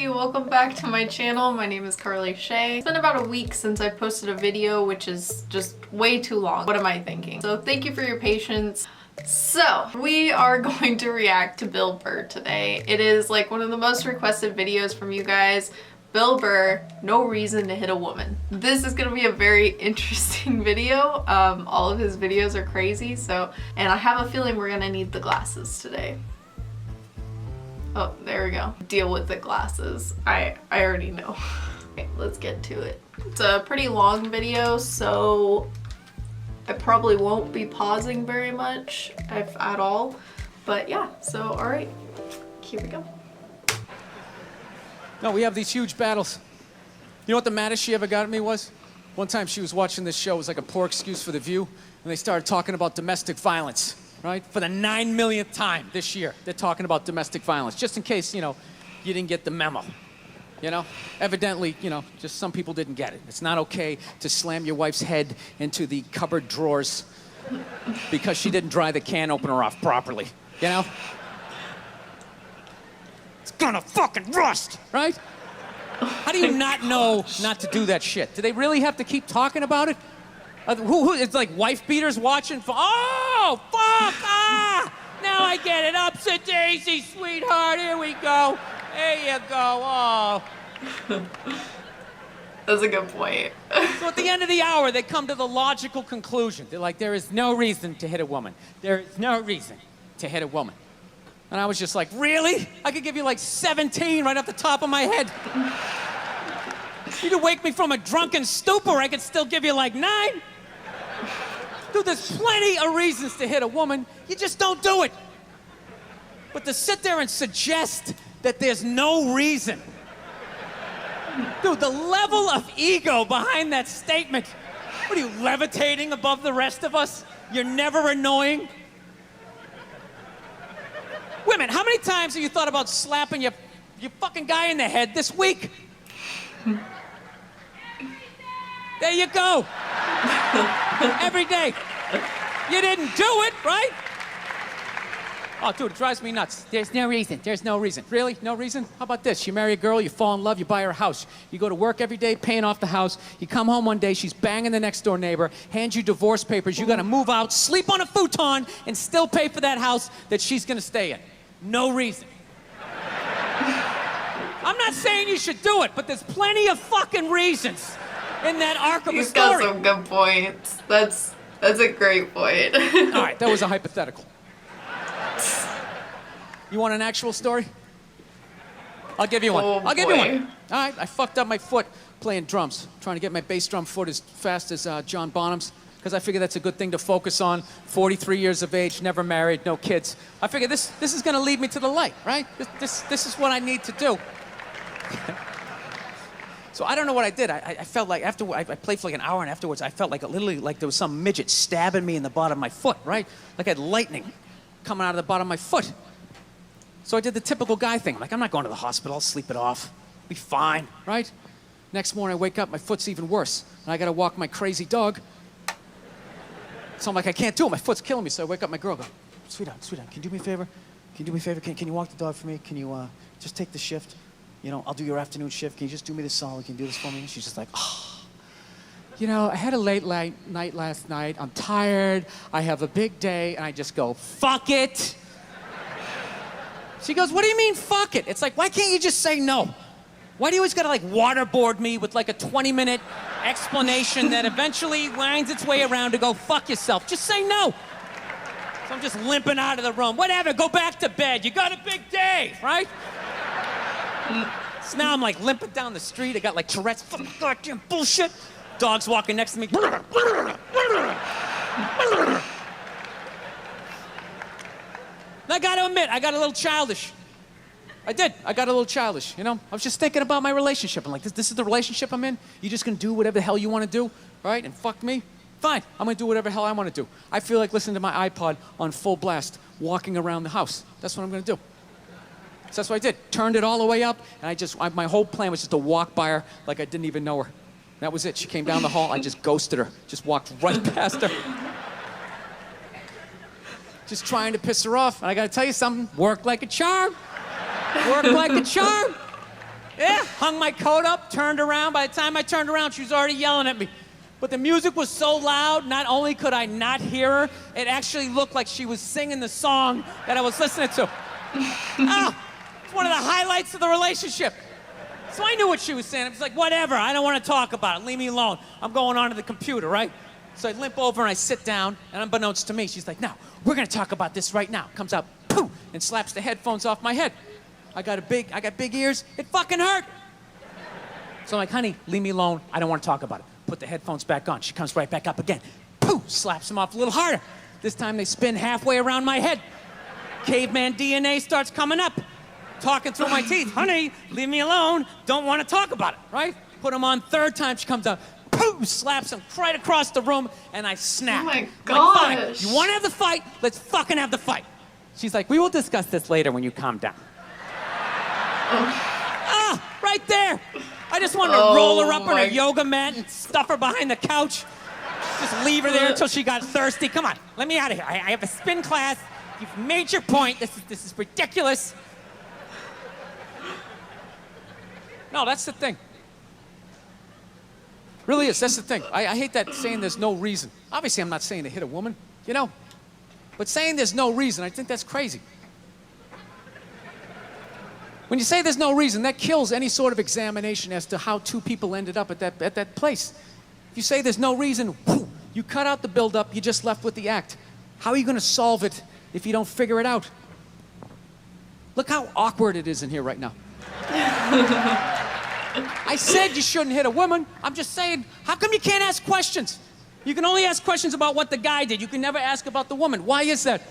everybody, welcome back to my channel. My name is Carly Shay. It's been about a week since I posted a video, which is just way too long. What am I thinking? So thank you for your patience. So we are going to react to Bill Burr today. It is like one of the most requested videos from you guys. Bill Burr, no reason to hit a woman. This is gonna be a very interesting video. All of his videos are crazy, and I have a feeling we're gonna need the glasses today. Oh, there we go. Deal with the glasses. I already know. Okay, let's get to it. It's a pretty long video, so I probably won't be pausing very much, if at all. But yeah, so all right, here we go. No, we have these huge battles. You know what the maddest she ever got at me was? One time she was watching this show, it was like a poor excuse for The View, and they started talking about domestic violence, right? For the 9 millionth time this year, they're talking about domestic violence, just in case, you didn't get the memo. Evidently, just some people didn't get it. It's not okay to slam your wife's head into the cupboard drawers because she didn't dry the can opener off properly, It's gonna fucking rust, right? How do you not know not to do that shit? Do they really have to keep talking about it? It's like wife beaters watching for, oh, fuck, now I get it, upset daisy, sweetheart, here we go. There you go, oh. That's a good point. So at the end of the hour, they come to the logical conclusion. They're like, there is no reason to hit a woman. There is no reason to hit a woman. And I was just like, really? I could give you like 17 right off the top of my head. You could wake me from a drunken stupor, I could still give you like 9. Dude, there's plenty of reasons to hit a woman. You just don't do it. But to sit there and suggest that there's no reason. Dude, the level of ego behind that statement. What are you, levitating above the rest of us? You're never annoying? Women, how many times have you thought about slapping your fucking guy in the head this week? There you go. Every day. You didn't do it, right? Oh, dude, it drives me nuts. There's no reason. There's no reason. Really? No reason? How about this? You marry a girl, you fall in love, you buy her a house. You go to work every day, paying off the house. You come home one day, she's banging the next door neighbor, hands you divorce papers. You gotta move out, sleep on a futon, and still pay for that house that she's gonna stay in. No reason. I'm not saying you should do it, but there's plenty of fucking reasons in that arc of a story. He's got some good points. That's a great point. All right, that was a hypothetical. You want an actual story? I'll give you one. Oh, I'll give you one. All right, I fucked up my foot playing drums, trying to get my bass drum foot as fast as John Bonham's, because I figure that's a good thing to focus on. 43 years of age, never married, no kids. I figure this is going to lead me to the light, right? This is what I need to do. So I don't know what I did. I felt like after I played for like an hour, and afterwards I felt like literally like there was some midget stabbing me in the bottom of my foot, right? Like I had lightning coming out of the bottom of my foot. So I did the typical guy thing. I'm like, I'm not going to the hospital. I'll sleep it off. Be fine, right? Next morning I wake up, my foot's even worse, and I got to walk my crazy dog. So I'm like, I can't do it. My foot's killing me. So I wake up my girl, go, sweetheart, can you do me a favor? Can you do me a favor? Can you walk the dog for me? Can you just take the shift? I'll do your afternoon shift. Can you just do me this solid? Can you do this for me? And she's just like, oh. I had a late night last night. I'm tired. I have a big day. And I just go, fuck it. She goes, what do you mean, fuck it? It's like, why can't you just say no? Why do you always gotta like waterboard me with like a 20-minute explanation that eventually winds its way around to go fuck yourself? Just say no. So I'm just limping out of the room. Whatever, go back to bed. You got a big day, right? So now I'm like limping down the street. I got like Tourette's. Fucking goddamn bullshit. Dog's walking next to me. And I gotta admit, I got a little childish. I did. I got a little childish, I was just thinking about my relationship. I'm like, this is the relationship I'm in? You just gonna do whatever the hell you wanna do, right? And fuck me? Fine, I'm gonna do whatever the hell I wanna do. I feel like listening to my iPod on full blast, walking around the house. That's what I'm gonna do. So that's what I did. Turned it all the way up, and my whole plan was just to walk by her like I didn't even know her. That was it. She came down the hall, I just ghosted her. Just walked right past her. Just trying to piss her off. And I gotta tell you something, worked like a charm. Worked like a charm. Yeah, hung my coat up, turned around. By the time I turned around, she was already yelling at me. But the music was so loud, not only could I not hear her, it actually looked like she was singing the song that I was listening to. It's one of the highlights of the relationship. So I knew what she was saying. I was like, whatever, I don't want to talk about it. Leave me alone. I'm going on to the computer, right? So I limp over and I sit down, and unbeknownst to me, she's like, no, we're going to talk about this right now. Comes out, poof, and slaps the headphones off my head. I got big ears. It fucking hurt. So I'm like, honey, leave me alone. I don't want to talk about it. Put the headphones back on. She comes right back up again. Poof, slaps them off a little harder. This time they spin halfway around my head. Caveman DNA starts coming up. Talking through my teeth. Honey, leave me alone. Don't want to talk about it, right? Put them on. Third time she comes out. Poof, slaps him right across the room, and I snap. Oh my Like, gosh. fine, you want to have the fight? Let's fucking have the fight. She's like, we will discuss this later when you calm down. Right there. I just wanted to roll her up on her yoga mat and stuff her behind the couch. Just leave her there until she got thirsty. Come on, let me out of here. I have a spin class. You've made your point. This is ridiculous. No, that's the thing. Really is, that's the thing. I hate that saying there's no reason. Obviously, I'm not saying to hit a woman, you know? But saying there's no reason, I think that's crazy. When you say there's no reason, that kills any sort of examination as to how two people ended up at that place. If you say there's no reason, whoo, you cut out the build-up, you're just left with the act. How are you going to solve it if you don't figure it out? Look how awkward it is in here right now. I said you shouldn't hit a woman. I'm just saying, how come you can't ask questions? You can only ask questions about what the guy did. You can never ask about the woman. Why is that?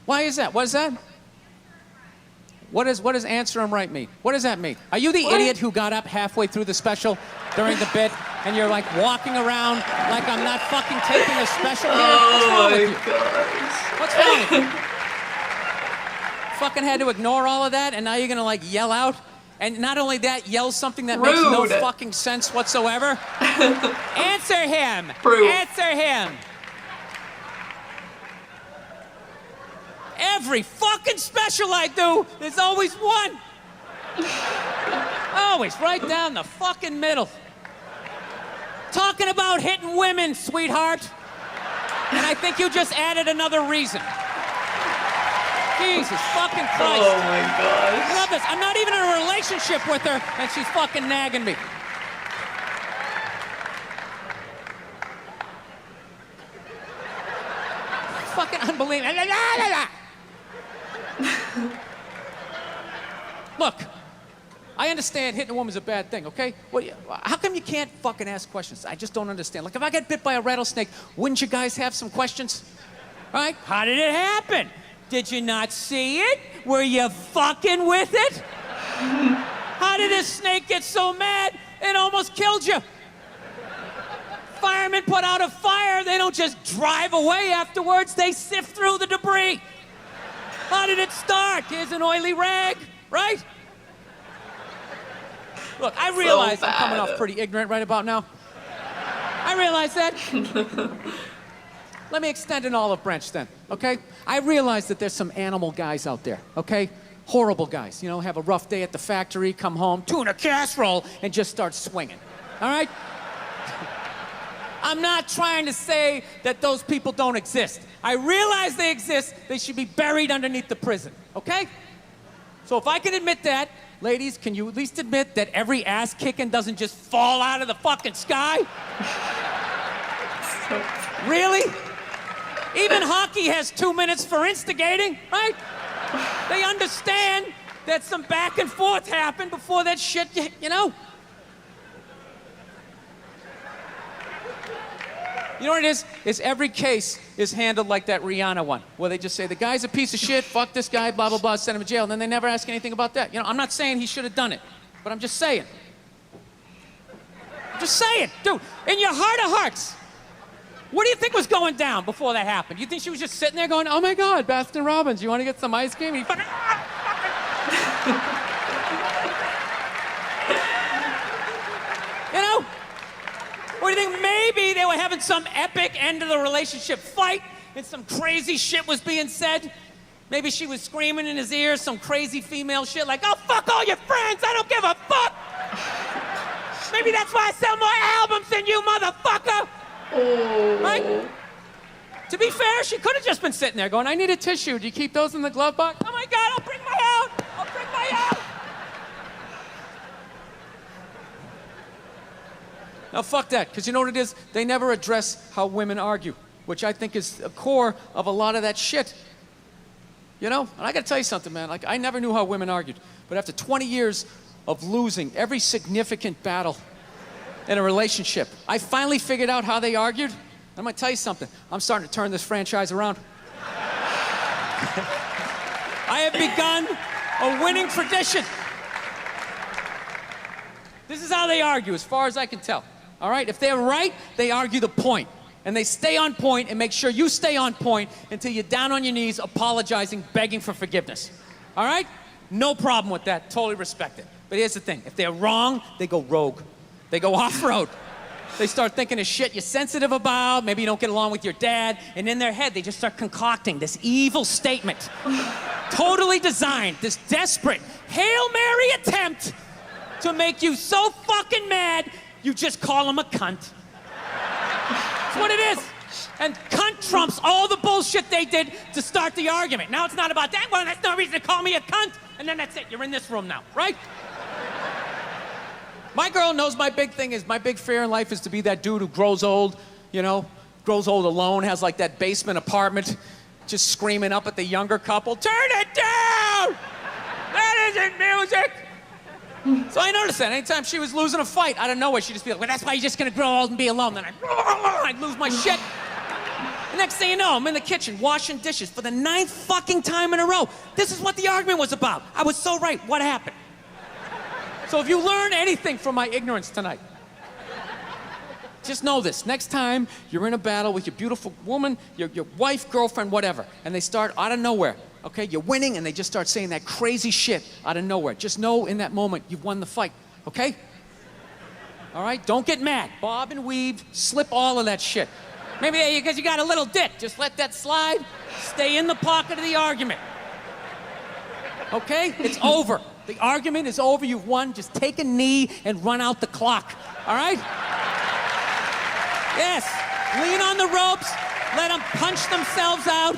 Why is that? What is that? What does answer him right mean? What does that mean? Are you the idiot who got up halfway through the special during the bit and you're like walking around like I'm not fucking taping a special here? Oh my gosh. What's wrong with you? Fucking had to ignore all of that and now you're gonna like yell out? And not only that, yell something that makes no fucking sense whatsoever? Answer him! Rude. Answer him! Every fucking special I do, there's always one. Always, right down the fucking middle. Talking about hitting women, sweetheart. And I think you just added another reason. Jesus fucking Christ. Oh my gosh. I love this. I'm not even in a relationship with her, and she's fucking nagging me. Fucking unbelievable. Look, I understand hitting a woman's a bad thing, okay? How come you can't fucking ask questions? I just don't understand. Like, if I get bit by a rattlesnake, wouldn't you guys have some questions? All right? How did it happen? Did you not see it? Were you fucking with it? How did this snake get so mad it almost killed you? Firemen put out a fire, they don't just drive away afterwards, they sift through the debris. How did it start? Here's an oily rag, right? Look, I realize I'm coming off pretty ignorant right about now. I realize that. Let me extend an olive branch then, okay? I realize that there's some animal guys out there, okay? Horrible guys, you know, have a rough day at the factory, come home, tuna casserole, and just start swinging, all right? I'm not trying to say that those people don't exist. I realize they exist. They should be buried underneath the prison, okay? So if I can admit that, ladies, can you at least admit that every ass kicking doesn't just fall out of the fucking sky? Really? Even hockey has 2 minutes for instigating, right? They understand that some back and forth happened before that shit, you know? You know what it is? Is every case is handled like that Rihanna one, where they just say, the guy's a piece of shit, fuck this guy, blah, blah, blah, send him to jail, and then they never ask anything about that. You know, I'm not saying he should have done it, but I'm just saying. I'm just saying, dude, in your heart of hearts, what do you think was going down before that happened? You think she was just sitting there going, oh my God, Baskin Robbins, you want to get some ice cream? And he fucking, you know? Or do you think maybe they were having some epic end of the relationship fight and some crazy shit was being said? Maybe she was screaming in his ear some crazy female shit like, "Oh, fuck all your friends, I don't give a fuck." Maybe that's why I sell more albums than you, motherfucker. Oh. Right? To be fair, she could have just been sitting there going, "I need a tissue. Do you keep those in the glove box?" "Oh my God, I'll bring my out. I'll bring my out." Now, fuck that, because you know what it is? They never address how women argue, which I think is the core of a lot of that shit. You know? And I gotta tell you something, man. Like, I never knew how women argued, but after 20 years of losing every significant battle in a relationship, I finally figured out how they argued. I'm gonna tell you something. I'm starting to turn this franchise around. I have begun a winning tradition. This is how they argue, as far as I can tell. All right? If they're right, they argue the point. And they stay on point and make sure you stay on point until you're down on your knees, apologizing, begging for forgiveness. All right? No problem with that. Totally respect it. But here's the thing. If they're wrong, they go rogue. They go off-road. They start thinking of shit you're sensitive about. Maybe you don't get along with your dad. And in their head, they just start concocting this evil statement. Totally designed, this desperate Hail Mary attempt to make you so fucking mad, you just call them a cunt. That's what it is. And cunt trumps all the bullshit they did to start the argument. Now it's not about that. Well, that's no reason to call me a cunt. And then that's it. You're in this room now, right? My girl knows my big thing is, my big fear in life is to be that dude who grows old, you know, grows old alone, has like that basement apartment, just screaming up at the younger couple, "Turn it down! That isn't music!" So I noticed that anytime she was losing a fight, out of nowhere, she'd just be like, "Well, that's why you're just gonna grow old and be alone." Then I'd lose my shit. The next thing you know, I'm in the kitchen washing dishes for the 9th fucking time in a row. This is what the argument was about. I was so right. What happened? So if you learn anything from my ignorance tonight, just know this. Next time you're in a battle with your beautiful woman, your wife, girlfriend, whatever, and they start out of nowhere, okay? You're winning, and they just start saying that crazy shit out of nowhere. Just know in that moment you've won the fight, okay? All right? Don't get mad. Bob and weave, slip all of that shit. Maybe because you got a little dick. Just let that slide. Stay in the pocket of the argument. Okay? It's over. The argument is over. You've won. Just take a knee and run out the clock. All right? Yes. Lean on the ropes. Let them punch themselves out.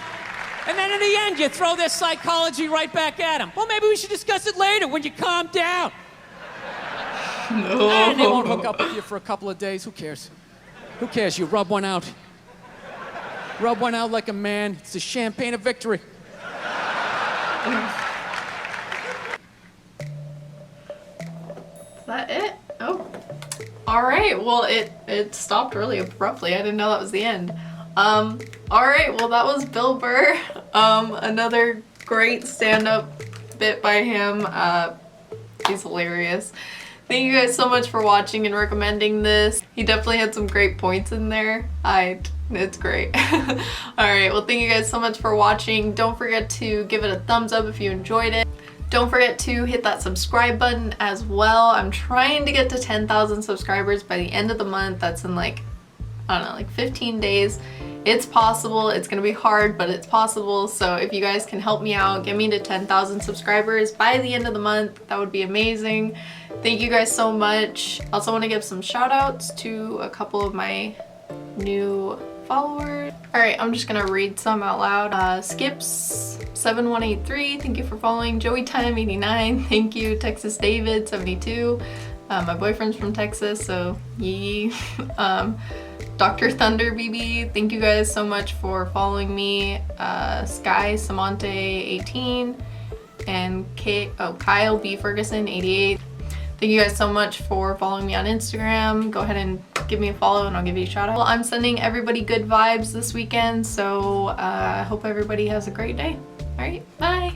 And then in the end, you throw their psychology right back at them. Well, maybe we should discuss it later when you calm down. No. And they won't hook up with you for a couple of days. Who cares? Who cares? You rub one out. Rub one out like a man. It's the champagne of victory. Is that it? Oh. All right. Well, it stopped really abruptly. I didn't know that was the end. All right. Well, that was Bill Burr. Another great stand-up bit by him. He's hilarious. Thank you guys so much for watching and recommending this. He definitely had some great points in there. It's great. Alright, well thank you guys so much for watching. Don't forget to give it a thumbs up if you enjoyed it. Don't forget to hit that subscribe button as well. I'm trying to get to 10,000 subscribers by the end of the month. That's in like, I don't know, like 15 days. It's possible. It's gonna be hard, but it's possible. So if you guys can help me out, get me to 10,000 subscribers by the end of the month, that would be amazing. Thank you guys so much. I also want to give some shout outs to a couple of my new followers. All right, I'm just gonna read some out loud. Skips7183, thank you for following. Joey Time 89, thank you. Texas David 72, my boyfriend's from Texas, so yee. Dr. Thunder BB, thank you guys so much for following me. Sky Samante 18 and Kyle B Ferguson 88. Thank you guys so much for following me on Instagram. Go ahead and give me a follow and I'll give you a shout out. Well, I'm sending everybody good vibes this weekend, so I hope everybody has a great day. All right, bye.